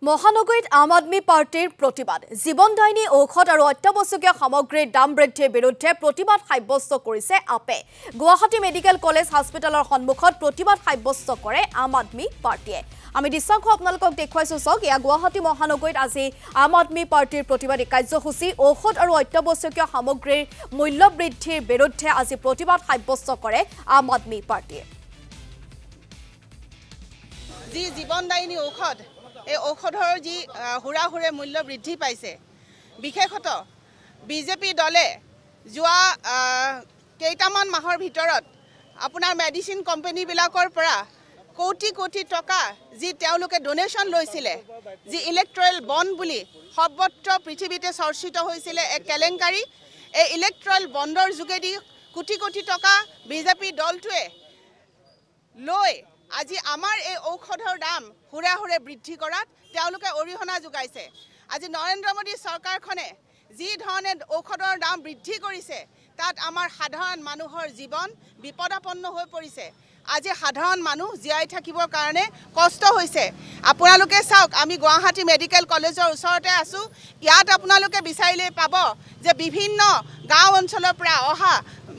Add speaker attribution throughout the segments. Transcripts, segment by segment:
Speaker 1: মহানগৰীত আম আদমি পাৰ্টিৰ প্ৰতিবাদ জীৱনদায়িনী ঔষধ আৰু অত্যাৱশ্যকীয় সামগ্ৰীৰ দাম বৃদ্ধিৰ বিৰুদ্ধে প্ৰতিবাদ সাব্যস্ত কৰিছে আপে গুৱাহাটী মেডিকেল কলেজ হস্পিটেলৰ সন্মুখত প্ৰতিবাদ সাব্যস্ত কৰে আম আদমি পাৰ্টিয়ে আমি দৃশ্যাংশ আপোনালোকক দেখুৱাইছো চাওক ইয়া গুৱাহাটী মহানগৰীত আজি আম আদমি পাৰ্টিৰ প্ৰতিবাদী কাৰ্যসূচী ঔষধ আৰু অত্যাৱশ্যকীয় সামগ্ৰীৰ মূল্য বৃদ্ধিৰ বিৰুদ্ধে আজি প্ৰতিবাদ সাব্যস্ত কৰে আম আদমি পাৰ্টিয়ে
Speaker 2: যি জীৱনদায়িনী ঔষধ এই ঔষধৰ যি হুৰাহুৰে মূল্য বৃদ্ধি পাইছে বিশেষত বিজেপি দলে যোৱা কেইটামান মাহৰ ভিতৰত আপোনাৰ মেডিচিন কোম্পানীবিলাকৰ পৰা কোটি কোটি টকা যি তেওঁলোকে ডোনেশ্যন লৈছিলে যি ইলেক্ট্ৰল বণ্ড বুলি সৰ্বত্ৰ পৃথিৱীতে চৰ্চিত হৈছিলে এক কেলেংকাৰী এই ইলেক্ট্ৰল বণ্ডৰ যোগেদি কোটি কোটি টকা বিজেপি দলটোৱে লৈ আজি আমাৰ এই ঔষধৰ দাম হুৰাহুৰে বৃদ্ধি কৰাত তেওঁলোকে অৰিহণা যোগাইছে আজি নৰেন্দ্ৰ মোদী চৰকাৰখনে যি ধৰণে ঔষধৰ দাম বৃদ্ধি কৰিছে তাত আমাৰ সাধাৰণ মানুহৰ জীৱন বিপদাপন্ন হৈ পৰিছে আজি সাধাৰণ মানুহ জীয়াই থাকিবৰ কাৰণে কষ্ট হৈছে আপোনালোকে চাওক আমি গুৱাহাটী মেডিকেল কলেজৰ ওচৰতে আছো ইয়াত আপোনালোকে বিচাৰিলে পাব যে বিভিন্ন গাঁও অঞ্চলৰ পৰা অহা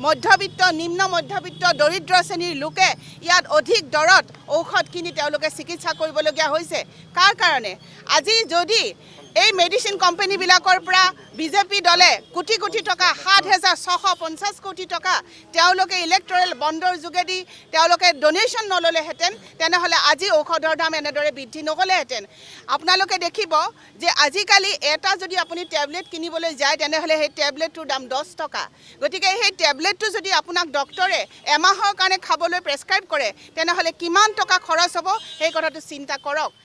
Speaker 2: মধ্যবিত্ত নিম্ন মধ্যবিত্ত দৰিদ্ৰ শ্ৰেণীৰ লোকে ইয়াত অধিক দৰত ঔষধ কিনি তেওঁলোকে চিকিৎসা কৰিবলগীয়া হৈছে কাৰ কাৰণে আজি যদি এই মেডিচিন কোম্পানীবিলাকৰ পৰা বিজেপি দলে কোটি কোটি টকা ৭,৬৫০ কোটি টকা তেওঁলোকে ইলেক্ট্ৰল বণ্ডৰ যোগেদি তেওঁলোকে ডোনেশ্যন নললেহেঁতেন তেনেহ'লে আজি ঔষধৰ দাম এনেদৰে বৃদ্ধি নহ'লেহেঁতেন আপোনালোকে দেখিব যে আজিকালি এটা যদি আপুনি টেবলেট কিনিবলৈ যায় তেনেহ'লে সেই টেবলেটটোৰ দাম 10 টকা গতিকে সেই টেবলেটটো যদি আপোনাক ডক্টৰে এমাহৰ কাৰণে খাবলৈ প্ৰেছক্ৰাইব কৰে তেনেহ'লে কিমান টকা খৰচ হ'ব সেই কথাটো চিন্তা কৰক